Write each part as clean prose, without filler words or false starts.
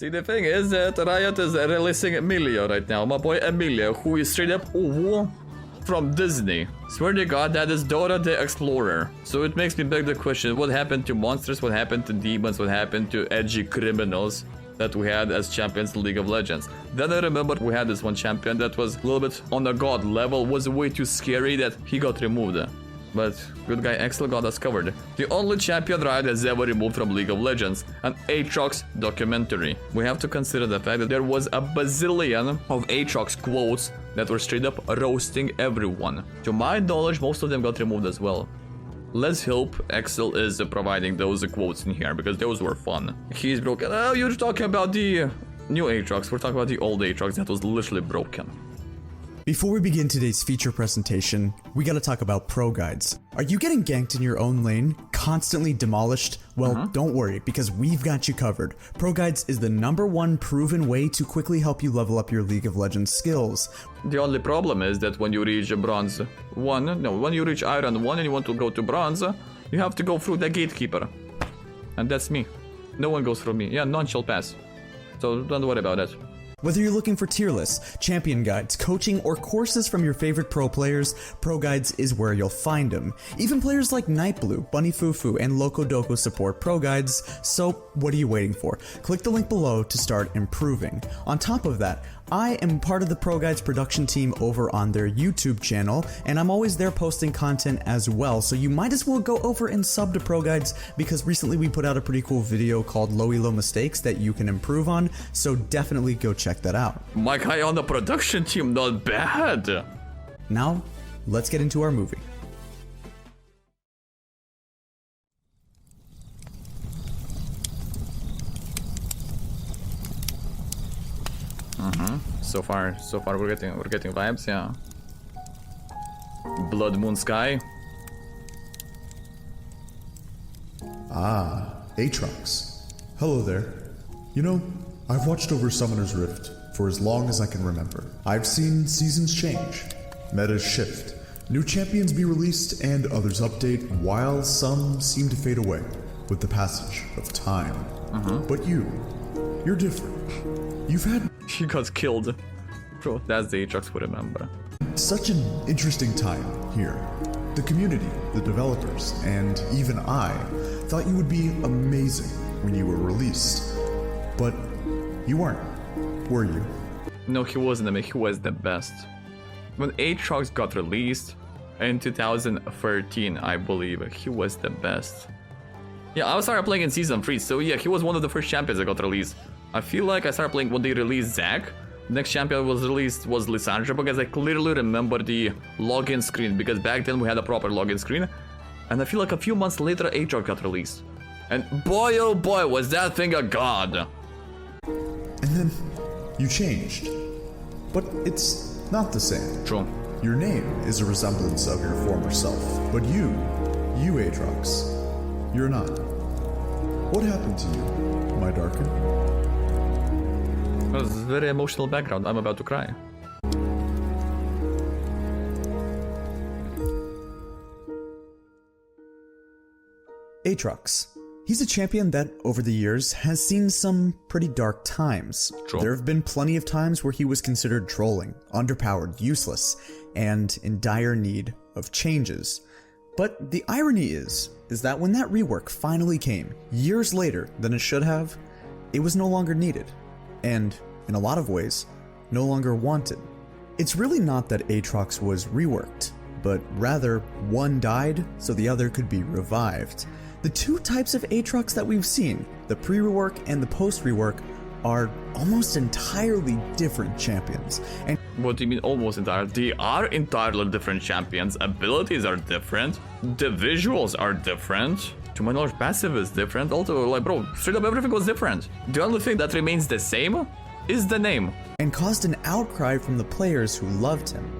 See, the thing is that Riot is releasing Emilio right now. My boy Emilio, who is straight up from Disney. Swear to God, that is Dora the Explorer. So it makes me beg the question, what happened to monsters, what happened to demons, what happened to edgy criminals that we had as champions in League of Legends. Then I remember we had this one champion that was a little bit on the god level, was way too scary that he got removed. But good guy Exil got us covered. The only champion Riot has ever removed from League of Legends, an Aatrox documentary. We have to consider the fact that there was a bazillion of Aatrox quotes that were straight up roasting everyone. To my knowledge, most of them got removed as well. Let's hope Exil is providing those quotes in here, because those were fun. He's broken. Oh, you're talking about the new Aatrox. We're talking about the old Aatrox that was literally broken. Before we begin today's feature presentation, we gotta talk about pro guides. Are you getting ganked in your own lane, constantly demolished? Well, don't worry, because we've got you covered. Pro guides is the #1 proven way to quickly help you level up your League of Legends skills. The only problem is that when you reach bronze 1, no, when you reach iron 1 and you want to go to bronze, you have to go through the gatekeeper. And that's me. No one goes through me. Yeah, none shall pass. So don't worry about it. Whether you're looking for tier lists, champion guides, coaching, or courses from your favorite pro players, Pro Guides is where you'll find them. Even players like Nightblue, Bunny Fufu, and Loco Doco support Pro Guides, so what are you waiting for? Click the link below to start improving. On top of that, I am part of the Pro Guides production team over on their YouTube channel, and I'm always there posting content as well, so you might as well go over and sub to Pro Guides, because recently we put out a pretty cool video called Low Elo Mistakes that you can improve on, so definitely go check that out. My guy on the production team, not bad. Now, let's get into our movie. So far we're getting vibes, yeah. Blood Moon Sky. Ah, Aatrox. Hello there. You know, I've watched over Summoner's Rift for as long as I can remember. I've seen seasons change, metas shift, new champions be released and others update, while some seem to fade away with the passage of time. But you're different. You've had He got killed. Bro, that's the Aatrox we remember. such an interesting time here. The community, the developers, and even I thought you would be amazing when you were released. But you weren't, were you? No, he wasn't. I mean, he was the best. When Aatrox got released in 2013, I believe, he was the best. Yeah, I started playing in Season 3, so yeah, he was one of the first champions that got released. I feel like I started playing when they released Zac. Next champion was released was Lissandra, because I clearly remember the login screen, because back then we had a proper login screen. And I feel like a few months later, Aatrox got released. And boy oh boy, was that thing a god! And then you changed. But it's not the same. True. Your name is a resemblance of your former self. But you Aatrox, you're not. What happened to you, my Darkin? That was a very emotional background. I'm about to cry. Aatrox. He's a champion that, over the years, has seen some pretty dark times. True. There have been plenty of times where he was considered trolling, underpowered, useless, and in dire need of changes. But the irony is that when that rework finally came, years later than it should have, it was no longer needed. And, in a lot of ways, no longer wanted. It's really not that Aatrox was reworked, but rather one died so the other could be revived. The two types of Aatrox that we've seen, the pre-rework and the post-rework, are almost entirely different champions. And What do you mean almost entirely? They are entirely different champions. Abilities are different. The visuals are different. To my knowledge, passive is different. Also, like, bro, straight up everything was different. The only thing that remains the same is the name. and caused an outcry from the players who loved him.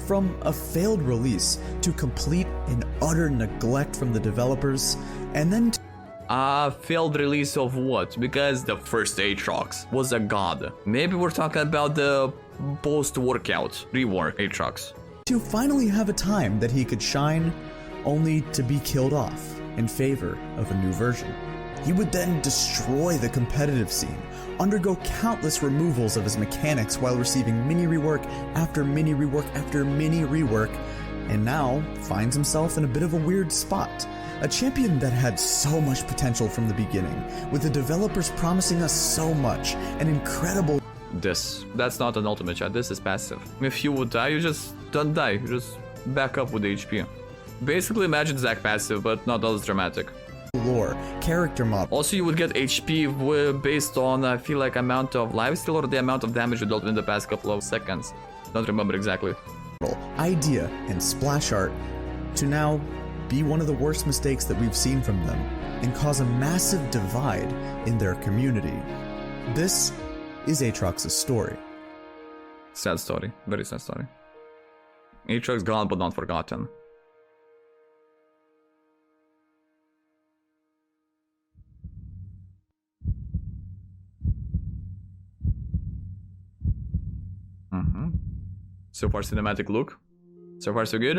From a failed release to complete and utter neglect from the developers, and then Failed release of what? Because the first Aatrox was a god. Maybe we're talking about the post-workout rework Aatrox. to finally have a time that he could shine, only to be killed off in favor of a new version. He would then destroy the competitive scene, undergo countless removals of his mechanics while receiving mini rework after mini rework after mini rework, and now finds himself in a bit of a weird spot. A champion that had so much potential from the beginning, with the developers promising us so much, an incredible... That's not an ultimate, chat. This is passive. If you would die, you just don't die. You just back up with HP. Basically imagine Zac passive, but not as dramatic. Lore, character model. Also, you would get HP based on, I feel like, amount of lifesteal or the amount of damage you dealt in the past couple of seconds. Don't remember exactly. Idea and splash art to now be one of the worst mistakes that we've seen from them and cause a massive divide in their community. This is Aatrox's story. Sad story. Very sad story. Aatrox gone but not forgotten. So far cinematic look. So far so good.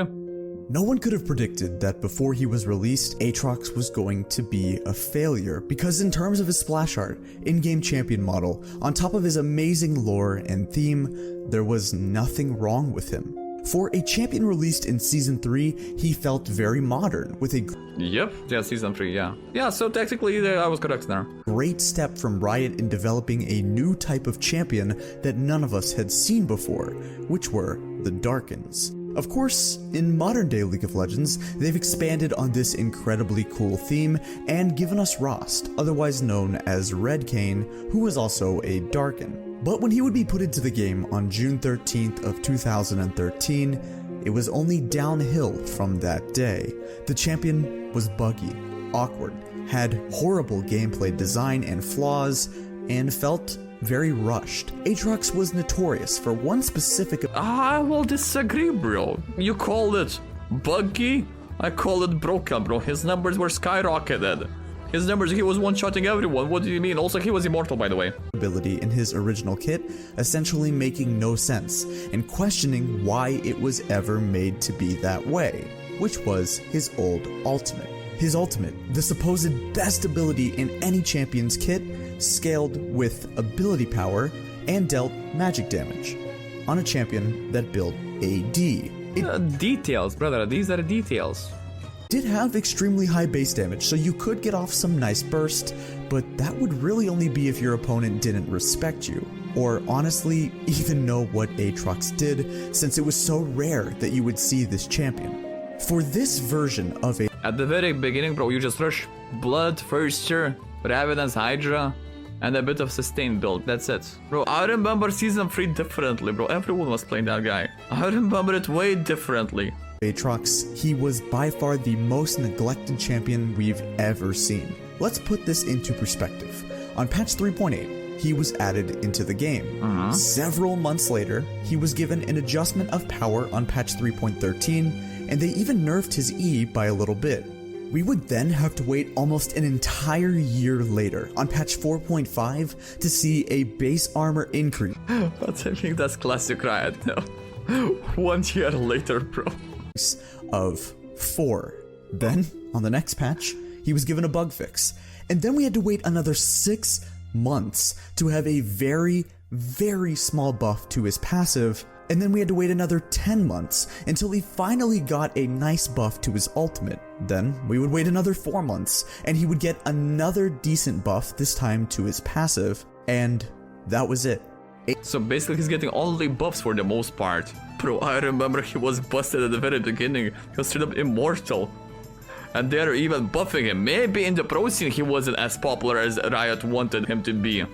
No one could have predicted that before he was released, Aatrox was going to be a failure, because in terms of his splash art, in-game champion model, on top of his amazing lore and theme, there was nothing wrong with him. For a champion released in Season 3, he felt very modern, with a Yep, yeah, Season 3, yeah. Yeah, so technically I was correct there. Great step from Riot in developing a new type of champion that none of us had seen before, which were the Darkens. Of course, in modern day League of Legends, they've expanded on this incredibly cool theme and given us Rost, otherwise known as Red Kayn, who was also a Darken. But when he would be put into the game on June 13th of 2013, it was only downhill from that day. The champion was buggy, awkward, had horrible gameplay design and flaws, and felt very rushed. Aatrox was notorious for one specific... I will disagree, bro. You call it buggy? I call it broken, bro. His numbers were skyrocketed. His numbers, he was one-shotting everyone. What do you mean? Also, he was immortal, by the way. Ability in his original kit, essentially making no sense, and questioning why it was ever made to be that way, which was his old ultimate. His ultimate, the supposed best ability in any champion's kit, scaled with ability power and dealt magic damage on a champion that built AD. Details, brother. These are details. Did have extremely high base damage, so you could get off some nice burst, but that would really only be if your opponent didn't respect you, or honestly even know what Aatrox did, since it was so rare that you would see this champion. For this version of at the very beginning, bro, you just rush Blood, Firster, Ravenous Hydra, and a bit of sustained build. That's it. Bro, I remember Season 3 differently, bro. Everyone was playing that guy. I remember it way differently. Aatrox, he was by far the most neglected champion we've ever seen. Let's put this into perspective. On patch 3.8, he was added into the game. Several months later, he was given an adjustment of power on patch 3.13, and they even nerfed his E by a little bit. We would then have to wait almost an entire year later, on patch 4.5, to see a base armor increase. But I think that's classic Riot now. 1 year later, bro. Of 4. Then, on the next patch, he was given a bug fix. And then we had to wait another 6 months to have a very, very small buff to his passive. And then we had to wait another 10 months until he finally got a nice buff to his ultimate. Then we would wait another 4 months and he would get another decent buff, this time to his passive. And that was it. So basically he's getting only buffs for the most part. Bro, I remember he was busted at the very beginning. He was straight up immortal. And they're even buffing him. Maybe in the pro scene he wasn't as popular as Riot wanted him to be.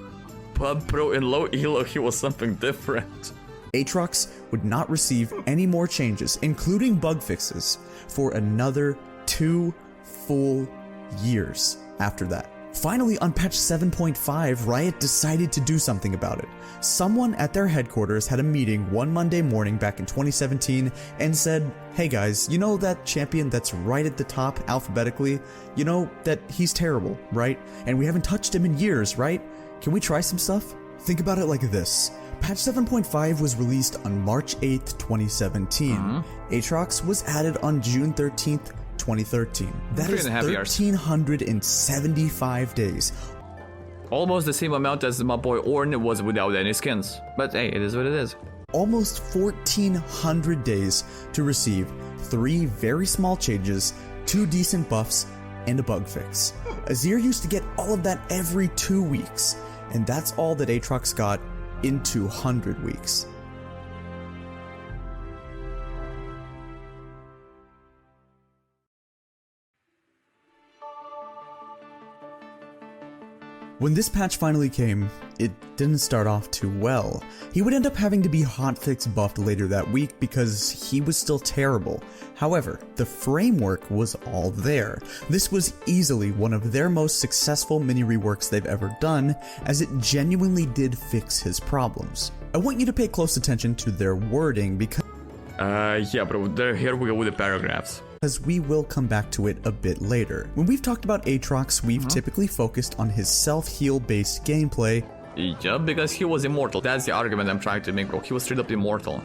But bro, in low elo he was something different. Aatrox would not receive any more changes, including bug fixes, for another 2 full years after that. Finally, on patch 7.5, Riot decided to do something about it. Someone at their headquarters had a meeting one Monday morning back in 2017 and said, hey guys, you know that champion that's right at the top alphabetically? You know that he's terrible, right? And we haven't touched him in years, right? Can we try some stuff? Think about it like this. Patch 7.5 was released on March 8th, 2017. Aatrox was added on June 13th, 2013. That is 1,375 days. Almost the same amount as my boy Ornn was without any skins. But hey, it is what it is. Almost 1,400 days to receive 3 very small changes, 2 decent buffs, and a bug fix. Azir used to get all of that every 2 weeks, and that's all that Aatrox got in 200 weeks. When this patch finally came, it didn't start off too well. He would end up having to be hotfix buffed later that week because he was still terrible. However, the framework was all there. This was easily one of their most successful mini reworks they've ever done, as it genuinely did fix his problems. I want you to pay close attention to their wording because yeah, bro, here we go with the paragraphs. We will come back to it a bit later. When we've talked about Aatrox, we've typically focused on his self-heal based gameplay. Yeah, because he was immortal. That's the argument I'm trying to make, bro. He was straight up immortal.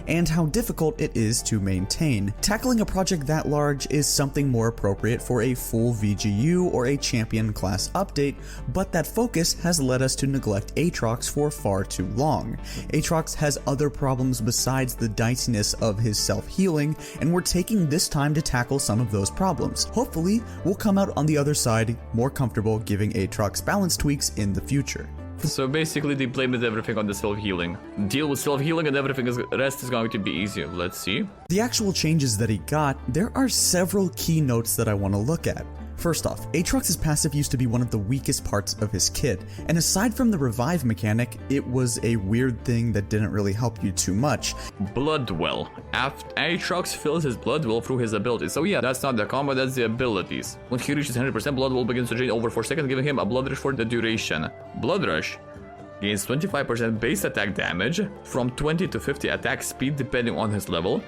And how difficult it is to maintain. Tackling a project that large is something more appropriate for a full VGU or a champion class update, but that focus has led us to neglect Aatrox for far too long. Aatrox has other problems besides the diciness of his self-healing, and we're taking this time to tackle some of those problems. Hopefully, we'll come out on the other side more comfortable giving Aatrox balance tweaks in the future. So basically they blamed everything on the self-healing. Deal with self-healing and everything rest is going to be easier. Let's see. The actual changes that he got, there are several key notes that I want to look at. First off, Aatrox's passive used to be one of the weakest parts of his kit, and aside from the revive mechanic, it was a weird thing that didn't really help you too much. Blood well. Aatrox fills his blood well through his abilities. So yeah, that's not the combo, that's the abilities. When he reaches 100%, blood well begins to drain over 4 seconds, giving him a blood rush for the duration. Blood rush gains 25% base attack damage, from 20 to 50 attack speed depending on his level.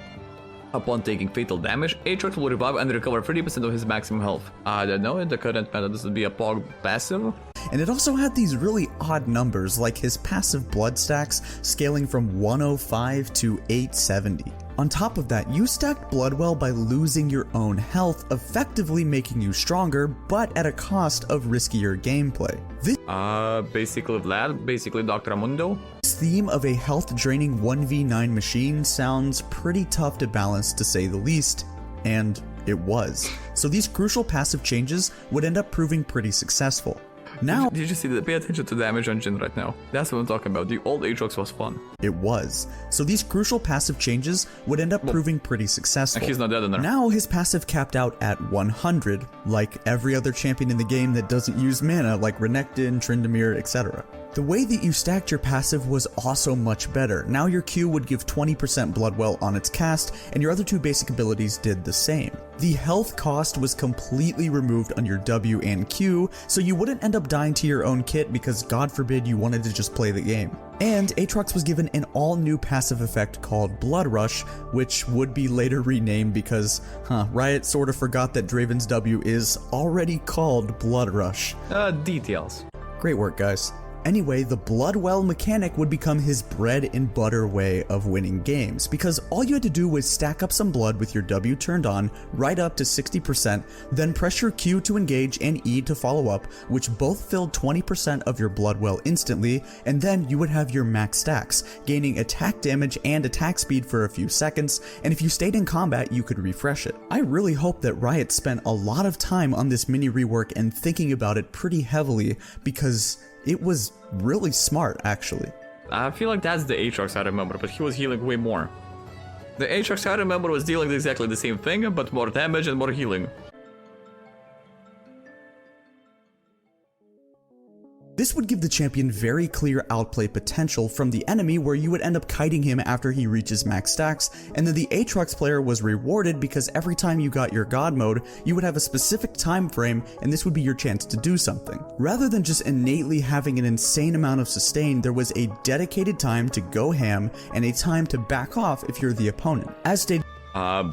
Upon taking fatal damage, Aatrox will revive and recover 30% of his maximum health. I don't know, in the current meta this would be a POG passive. And it also had these really odd numbers, like his passive blood stacks scaling from 105 to 870. On top of that, you stacked blood well by losing your own health, effectively making you stronger, but at a cost of riskier gameplay. This basically Vlad, basically Dr. Amundo. theme of a health-draining 1v9 machine sounds pretty tough to balance, to say the least, and it was. So these crucial passive changes would end up proving pretty successful. Now, did you see that? Pay attention to damage on Jhin right now. That's what I'm talking about. The old Aatrox was fun. It was. So these crucial passive changes would end up proving pretty successful. He's not dead in there. Now his passive capped out at 100, like every other champion in the game that doesn't use mana, like Renekton, Tryndamere, etc. The way that you stacked your passive was also much better. Now your Q would give 20% Bloodwell on its cast, and your other two basic abilities did the same. The health cost was completely removed on your W and Q, so you wouldn't end up dying to your own kit because God forbid you wanted to just play the game. And Aatrox was given an all-new passive effect called Blood Rush, which would be later renamed because, Riot sort of forgot that Draven's W is already called Blood Rush. Details. Great work, guys. Anyway, the Bloodwell mechanic would become his bread and butter way of winning games, because all you had to do was stack up some blood with your W turned on, right up to 60%, then press your Q to engage and E to follow up, which both filled 20% of your Bloodwell instantly, and then you would have your max stacks, gaining attack damage and attack speed for a few seconds, and if you stayed in combat, you could refresh it. I really hope that Riot spent a lot of time on this mini rework and thinking about it pretty heavily, because it was really smart, actually. I feel like that's the Aatrox I remember, but he was healing way more. The Aatrox I remember was dealing exactly the same thing, but more damage and more healing. This would give the champion very clear outplay potential from the enemy, where you would end up kiting him after he reaches max stacks, and then the Aatrox player was rewarded because every time you got your God mode, you would have a specific time frame, and this would be your chance to do something. Rather than just innately having an insane amount of sustain, there was a dedicated time to go ham and a time to back off if you're the opponent. As stated,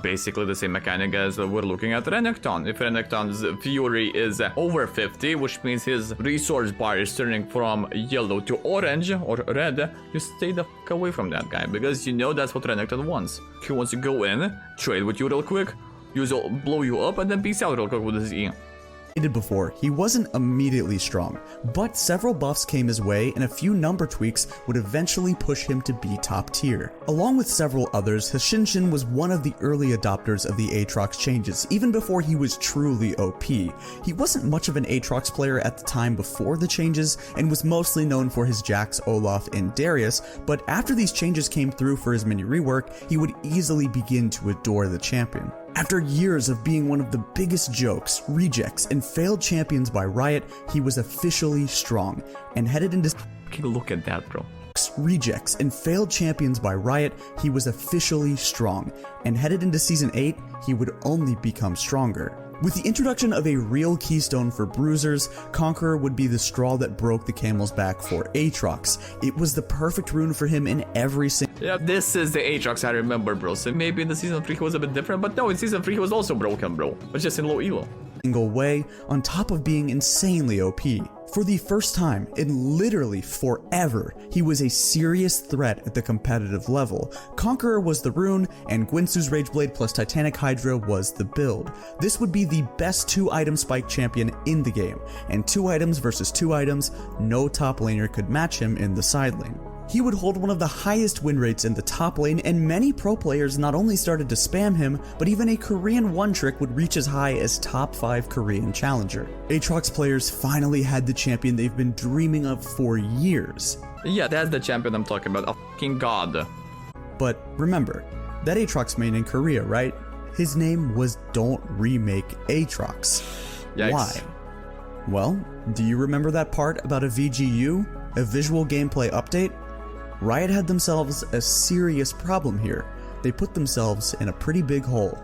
basically the same mechanic as we're looking at Renekton. If Renekton's Fury is over 50, which means his resource bar is turning from yellow to orange or red, you stay the fuck away from that guy, because you know that's what Renekton wants. He wants to go in, trade with you real quick, Use will blow you up and then peace out real quick with his E. Did before, he wasn't immediately strong, but several buffs came his way and a few number tweaks would eventually push him to be top tier. Along with several others, Hashinshin was one of the early adopters of the Aatrox changes, even before he was truly OP. He wasn't much of an Aatrox player at the time before the changes, and was mostly known for his Jax, Olaf, and Darius, but after these changes came through for his mini rework, he would easily begin to adore the champion. After years of being one of the biggest jokes, rejects, and failed champions by Riot, he was officially strong, and headed into Look at that, bro. rejects and failed champions by Riot, he was officially strong, and headed into Season 8, he would only become stronger. With the introduction of a real keystone for bruisers, Conqueror would be the straw that broke the camel's back for Aatrox. It was the perfect rune for him in every single Yeah, this is the Aatrox I remember, bro. So maybe in the Season 3 he was a bit different, but no, in Season 3 he was also broken, bro. But just in low elo. way, on top of being insanely OP. For the first time in literally forever, he was a serious threat at the competitive level. Conqueror was the rune, and Gwinsu's Rageblade plus Titanic Hydra was the build. This would be the best 2-item spike champion in the game, and 2 items versus 2 items, no top laner could match him in the side lane. He would hold one of the highest win rates in the top lane, and many pro players not only started to spam him, but even a Korean one-trick would reach as high as top 5 Korean challenger. Aatrox players finally had the champion they've been dreaming of for years. Yeah, that's the champion I'm talking about, a fucking god. But remember, that Aatrox main in Korea, right? His name was Don't Remake Aatrox. Yikes. Why? Well, do you remember that part about a VGU? A visual gameplay update? Riot had themselves a serious problem here. They put themselves in a pretty big hole.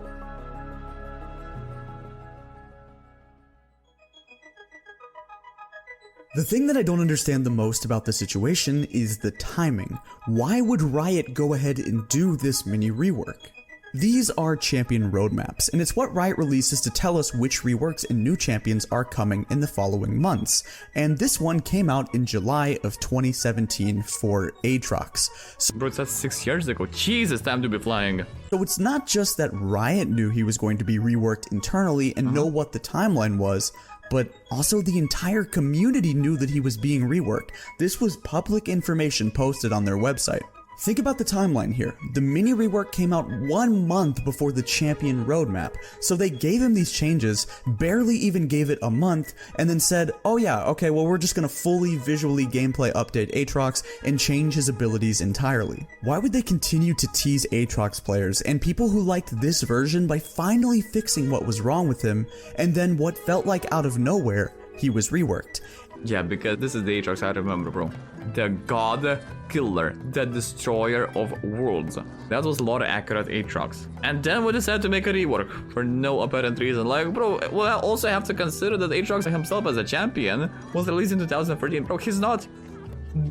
The thing that I don't understand the most about the situation is the timing. Why would Riot go ahead and do this mini rework? These are champion roadmaps, and it's what Riot releases to tell us which reworks and new champions are coming in the following months, and this one came out in July of 2017 for Aatrox. Bro, that's 6 years ago. Jesus, time to be flying. So it's not just that Riot knew he was going to be reworked internally and know what the timeline was, but also the entire community knew that he was being reworked. This was public information posted on their website. Think about the timeline here. The mini rework came out 1 month before the champion roadmap, so they gave him these changes, barely even gave it a month, and then said, oh yeah, okay, well we're just gonna fully visually gameplay update Aatrox and change his abilities entirely. Why would they continue to tease Aatrox players and people who liked this version by finally fixing what was wrong with him, and then what felt like out of nowhere, he was reworked? Yeah, because this is the Aatrox I remember, bro. The god killer, the destroyer of worlds. That was a lot of accurate Aatrox. And then we decided to make a rework for no apparent reason. Like, bro, well, I also have to consider that Aatrox himself as a champion was released in 2013. Bro, he's not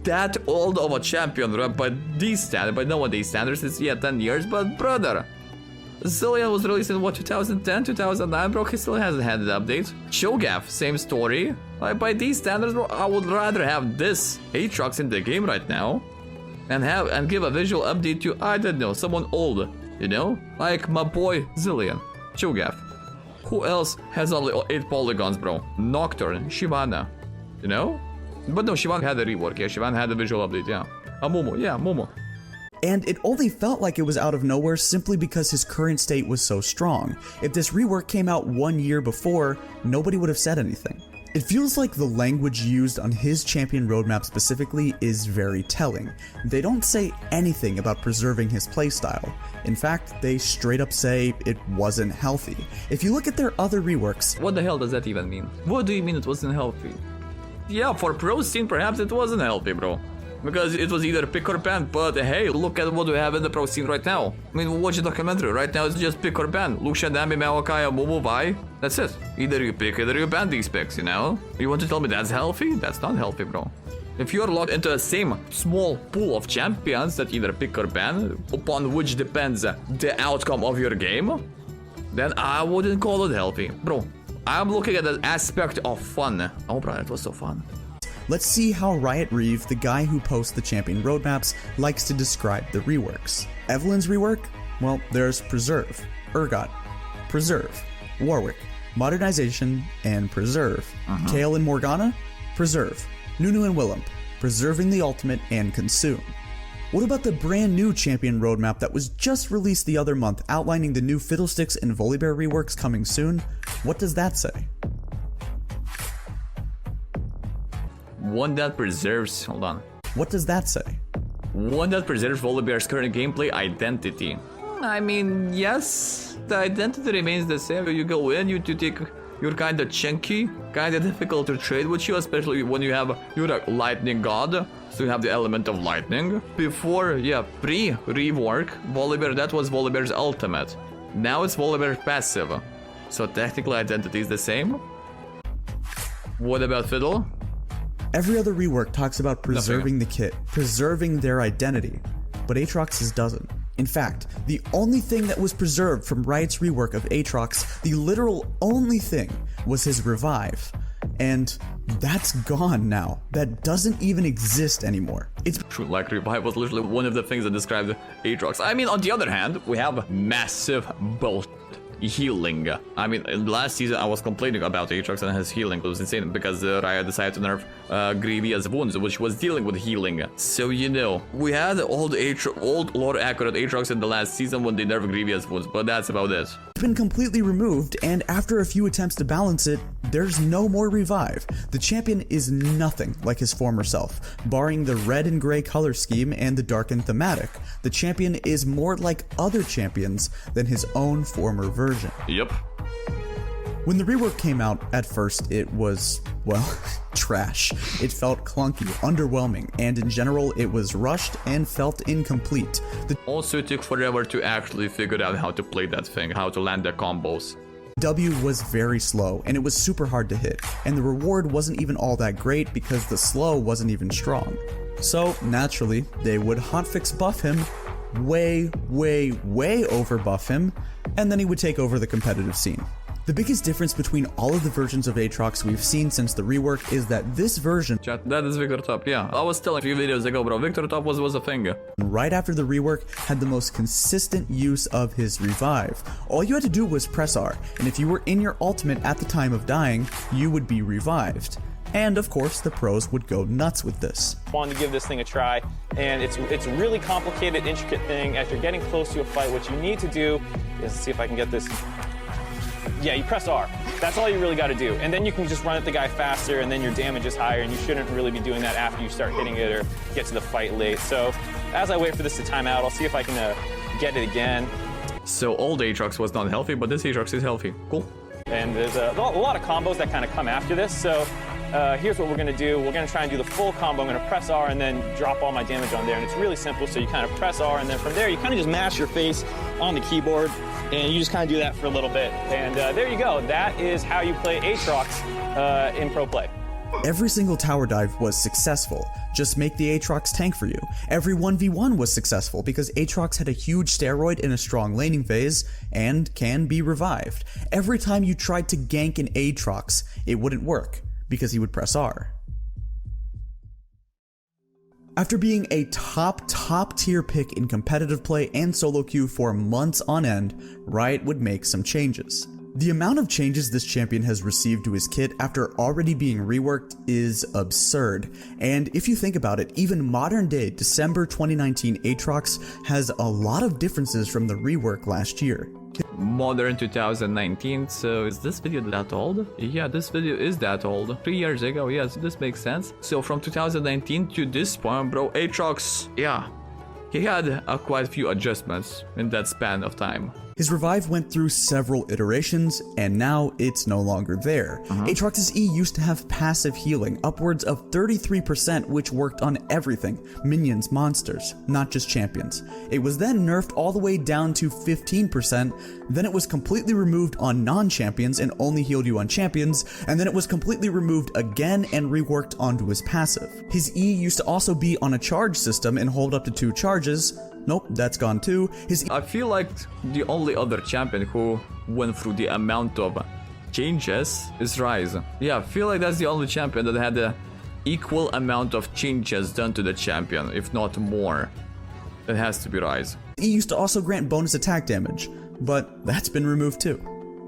that old of a champion, right? By these standards, by nowadays standards, it's 10 years, but brother. Zillion was released in what, 2010, 2009, bro? He still hasn't had an update. Cho'Gath, same story. Like, by these standards, bro, I would rather have this Aatrox in the game right now and give a visual update to, I don't know, someone old, you know? Like my boy Zillion, Cho'Gath. Who else has only 8 polygons, bro? Nocturne, Shyvana, you know? But no, Shyvana had a rework, yeah, Shyvana had a visual update, yeah. Momo, yeah, Momo. And it only felt like it was out of nowhere simply because his current state was so strong. If this rework came out 1 year before, nobody would have said anything. It feels like the language used on his champion roadmap specifically is very telling. They don't say anything about preserving his playstyle. In fact, they straight up say it wasn't healthy. If you look at their other reworks, What the hell does that even mean? What do you mean it wasn't healthy? Yeah, for pro scene perhaps it wasn't healthy, bro. Because it was either pick or ban, but hey, look at what we have in the pro scene right now. I mean, watch the documentary, right now it's just pick or ban. Lucia, Nami, Maokai, Momo, Vi. That's it. Either you pick, either you ban these picks, you know? You want to tell me that's healthy? That's not healthy, bro. If you're locked into the same small pool of champions that either pick or ban, upon which depends the outcome of your game, then I wouldn't call it healthy. Bro, I'm looking at the aspect of fun. Oh, bro, it was so fun. let's see how Riot Reeve, the guy who posts the champion roadmaps, likes to describe the reworks. Evelyn's rework? Well, there's Preserve, Urgot, preserve. Warwick, modernization and preserve. Kayle and Morgana, preserve. Nunu and Willump, preserving the ultimate and consume. What about the brand new champion roadmap that was just released the other month, outlining the new Fiddlesticks and Volibear reworks coming soon? What does that say? One that preserves... Hold on. What does that say? One that preserves Volibear's current gameplay identity. I mean, yes, the identity remains the same. You go in, you take... You're kinda chunky, kinda difficult to trade with you, especially when you're a lightning god, so you have the element of lightning. Before, pre-rework, Volibear, that was Volibear's ultimate. Now it's Volibear's passive. So technically identity is the same. What about Fiddle? Every other rework talks about preserving the kit, preserving their identity, but Aatrox's doesn't. In fact, the only thing that was preserved from Riot's rework of Aatrox, the literal only thing, was his revive. And that's gone now. That doesn't even exist anymore. It's true, like revive was literally one of the things that described Aatrox. I mean, on the other hand, we have massive bullshit. Healing. I mean, in last season I was complaining about Aatrox and his healing. It was insane because Riot decided to nerf Grievous wounds, which was dealing with healing. So you know, we had old lore accurate Aatrox in the last season when they nerfed Grievous wounds, but that's about it. It's been completely removed, and after a few attempts to balance it, there's no more revive. The champion is nothing like his former self, barring the red and gray color scheme and the darkened thematic. The champion is more like other champions than his own former version. Yep. When the rework came out, at first it was, well, trash. It felt clunky, underwhelming, and in general it was rushed and felt incomplete. Also, it took forever to actually figure out how to play that thing, how to land the combos. W was very slow, and it was super hard to hit, and the reward wasn't even all that great because the slow wasn't even strong. So, naturally, they would hotfix buff him, way over buff him, and then he would take over the competitive scene. The biggest difference between all of the versions of Aatrox we've seen since the rework is that this version... Chat, that is Victor Top, yeah. I was telling a few videos ago, bro, Victor Top was a thing. Right after the rework, had the most consistent use of his revive. All you had to do was press R, and if you were in your ultimate at the time of dying, you would be revived. And of course, the pros would go nuts with this. Wanted to give this thing a try, and it's a really complicated, intricate thing. As you're getting close to a fight, what you need to do is, see if I can get this. Yeah, you press R. That's all you really got to do. And then you can just run at the guy faster, and then your damage is higher, and you shouldn't really be doing that after you start hitting it or get to the fight late. So as I wait for this to time out, I'll see if I can get it again. So old Aatrox was not healthy, but this Aatrox is healthy. Cool. And there's a lot of combos that kind of come after this. So here's what we're going to do. We're going to try and do the full combo. I'm going to press R and then drop all my damage on there. And it's really simple. So you kind of press R, and then from there you kind of just mash your face on the keyboard. And you just kind of do that for a little bit. And there you go. That is how you play Aatrox in pro play. Every single tower dive was successful. Just make the Aatrox tank for you. Every 1v1 was successful because Aatrox had a huge steroid in a strong laning phase and can be revived. Every time you tried to gank an Aatrox, it wouldn't work because he would press R. After being a top tier pick in competitive play and solo queue for months on end, Riot would make some changes. The amount of changes this champion has received to his kit after already being reworked is absurd, and if you think about it, even modern day December 2019 Aatrox has a lot of differences from the rework last year. Modern 2019, so is this video that old? Yeah, this video is that old. 3 years ago, yes, this makes sense. So from 2019 to this point, bro, Aatrox, yeah, he had quite a few adjustments in that span of time. His revive went through several iterations, and now it's no longer there. Aatrox's E used to have passive healing, upwards of 33%, which worked on everything, minions, monsters, not just champions. It was then nerfed all the way down to 15%, then it was completely removed on non-champions and only healed you on champions, and then it was completely removed again and reworked onto his passive. His E used to also be on a charge system and hold up to 2 charges. Nope, that's gone too. I feel like the only other champion who went through the amount of changes is Ryze. Yeah, I feel like that's the only champion that had the equal amount of changes done to the champion, if not more. It has to be Ryze. He used to also grant bonus attack damage, but that's been removed too.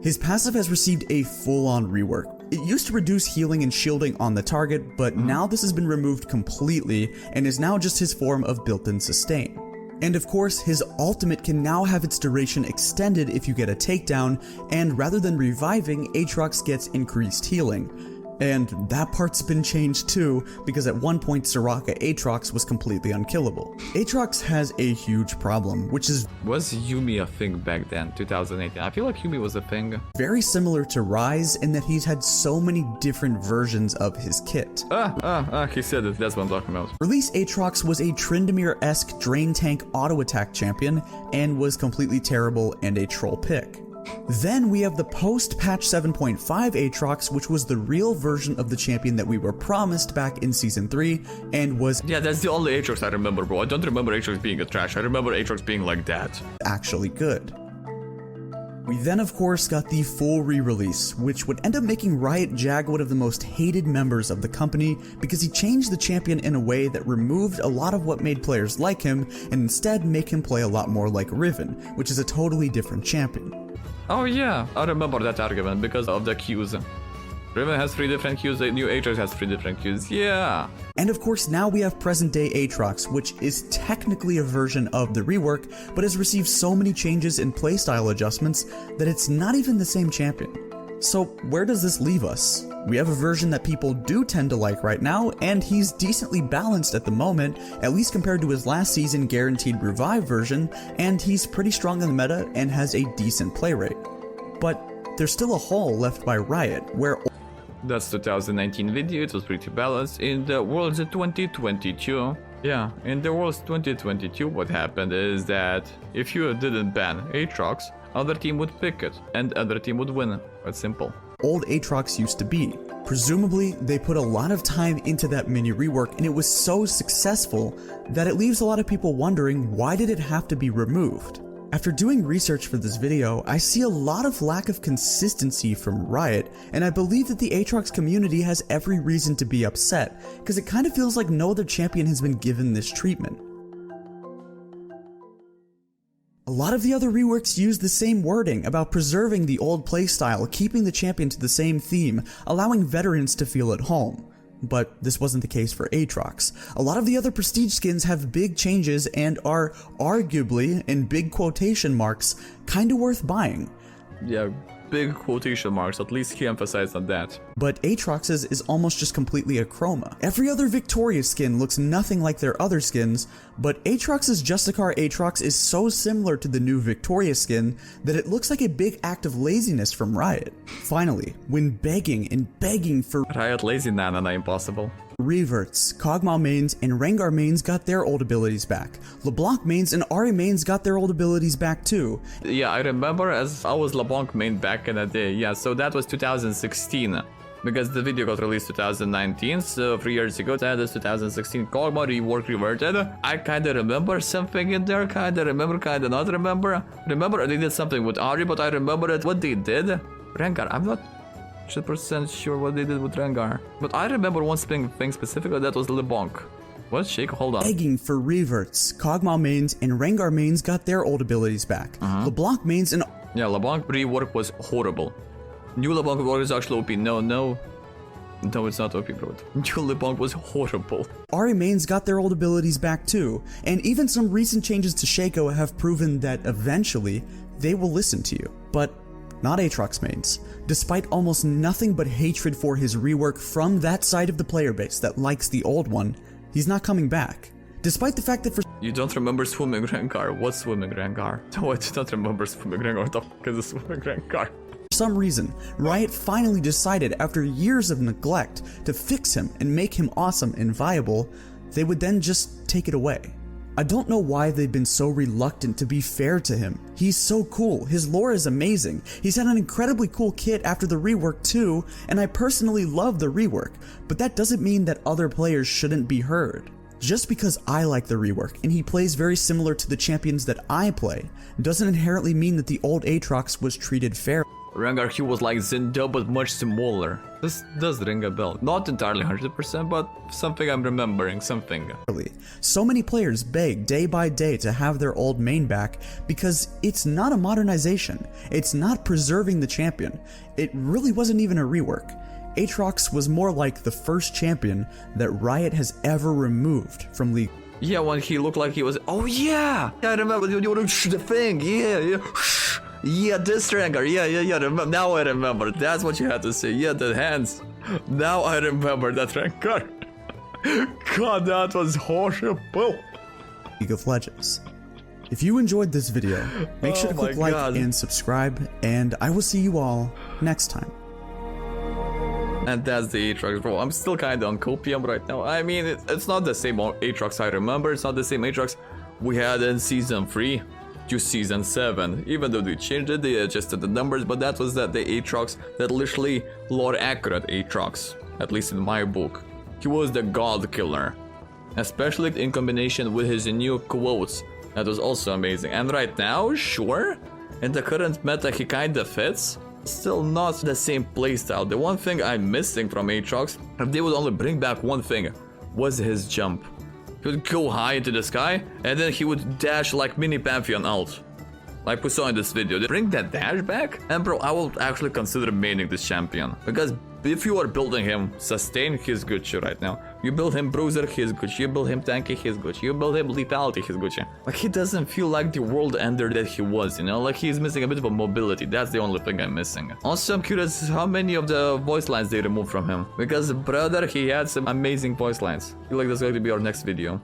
His passive has received a full-on rework. It used to reduce healing and shielding on the target, but now this has been removed completely and is now just his form of built-in sustain. And of course, his ultimate can now have its duration extended if you get a takedown, and rather than reviving, Aatrox gets increased healing. And that part's been changed too, because at one point Soraka Aatrox was completely unkillable. Aatrox has a huge problem, which is Was Yumi a thing back then, 2018? I feel like Yumi was a thing. very similar to Ryze in that he's had so many different versions of his kit. He said it, that's what I'm talking about. Release Aatrox was a Tryndamere-esque drain tank auto-attack champion and was completely terrible and a troll pick. Then we have the post-patch 7.5 Aatrox, which was the real version of the champion that we were promised back in Season 3 and was Yeah, that's the only Aatrox I remember, bro. I don't remember Aatrox being a trash. I remember Aatrox being like that. actually good. We then of course got the full re-release, which would end up making Riot Jag one of the most hated members of the company because he changed the champion in a way that removed a lot of what made players like him and instead make him play a lot more like Riven, which is a totally different champion. Oh yeah, I remember that argument because of the Qs. Riven has 3 different Qs, the new Aatrox has 3 different Qs, yeah. And of course now we have present day Aatrox, which is technically a version of the rework, but has received so many changes and playstyle adjustments that it's not even the same champion. So where does this leave us? We have a version that people do tend to like right now, and he's decently balanced at the moment, at least compared to his last season guaranteed revive version, and he's pretty strong in the meta and has a decent play rate. But there's still a hole left by Riot, where That's 2019 video, it was pretty balanced. In the Worlds 2022, yeah, in the Worlds 2022 what happened is that if you didn't ban Aatrox, other team would pick it, and other team would win. It's simple. old Aatrox used to be. Presumably, they put a lot of time into that mini rework and it was so successful that it leaves a lot of people wondering, why did it have to be removed? After doing research for this video, I see a lot of lack of consistency from Riot, and I believe that the Aatrox community has every reason to be upset, because it kind of feels like no other champion has been given this treatment. A lot of the other reworks use the same wording about preserving the old playstyle, keeping the champion to the same theme, allowing veterans to feel at home. But this wasn't the case for Aatrox. A lot of the other prestige skins have big changes and are arguably, in big quotation marks, kinda worth buying. Yeah, big quotation marks, at least he emphasized on that. But Aatrox's is almost just completely a chroma. Every other Victoria skin looks nothing like their other skins, but Aatrox's Justicar Aatrox is so similar to the new Victoria skin that it looks like a big act of laziness from Riot. Finally, when begging for Riot lazy nana impossible. reverts, Kog'Maw mains and Rengar mains got their old abilities back. LeBlanc mains and Ahri mains got their old abilities back too. Yeah, I remember as I was LeBlanc main back in the day. Yeah, so that was 2016. Because the video got released 2019, so 3 years ago, that is 2016. Kog'Maw rework reverted. I kinda remember something in there, kinda remember, kinda not remember. Remember they did something with Ahri, but I remember it. What they did? Rengar, I'm not 100% sure what they did with Rengar. But I remember one thing specifically, that was LeBlanc. What? Shake? Hold on. Begging for reverts, Kog'Maw mains and Rengar mains got their old abilities back. LeBlanc mains and Yeah, LeBlanc rework was horrible. New LeBlanc rework is actually OP. No, it's not OP, bro. New LeBlanc was horrible. Ahri mains got their old abilities back too, and even some recent changes to Shaco have proven that eventually they will listen to you. But not Aatrox mains. Despite almost nothing but hatred for his rework from that side of the player base that likes the old one, he's not coming back. Despite the fact that for You don't remember Swimming Rengar? What's Swimming Rengar? No, I don't remember Swimming Rengar. What the fuck is a Swimming Rengar? some reason, Riot finally decided after years of neglect to fix him and make him awesome and viable, they would then just take it away. I don't know why they've been so reluctant to be fair to him. He's so cool, his lore is amazing, he's had an incredibly cool kit after the rework too, and I personally love the rework, but that doesn't mean that other players shouldn't be heard. Just because I like the rework and he plays very similar to the champions that I play, doesn't inherently mean that the old Aatrox was treated fair. Rengar, he was like Zindo, but much smaller. This does ring a bell. Not entirely 100%, but something I'm remembering, something. So many players beg day by day to have their old main back because it's not a modernization. It's not preserving the champion. It really wasn't even a rework. Aatrox was more like the first champion that Riot has ever removed from League. Yeah, when he looked like he was. Oh yeah, I remember the thing. Yeah, this Rengar. Yeah. Now I remember. That's what you had to say. Yeah, the hands. Now I remember that Rengar. God, that was horrible. League of Legends. If you enjoyed this video, make sure to click like and subscribe, and I will see you all next time. And that's the Aatrox, bro. I'm still kind of on copium right now. I mean, it's not the same Aatrox I remember. It's not the same Aatrox we had in Season 3 to Season 7. Even though they changed it, they adjusted the numbers, but that was the Aatrox, that literally lore accurate Aatrox, at least in my book. He was the god killer, especially in combination with his new quotes. That was also amazing. And right now, sure, in the current meta he kinda fits. Still not the same playstyle. The one thing I'm missing from Aatrox, if they would only bring back one thing, was his jump. He would go high into the sky, and then he would dash like mini Pantheon ult. Like we saw in this video. They bring that dash back, and bro, I will actually consider maining this champion. Because if you are building him sustain, he's Gucci right now. You build him bruiser, he's Gucci. You build him tanky, he's Gucci. You build him lethality, he's Gucci. Like, he doesn't feel like the world ender that he was, you know? Like, he's missing a bit of a mobility. That's the only thing I'm missing. Also, I'm curious how many of the voice lines they removed from him. Because, brother, he had some amazing voice lines. I feel like that's going to be our next video.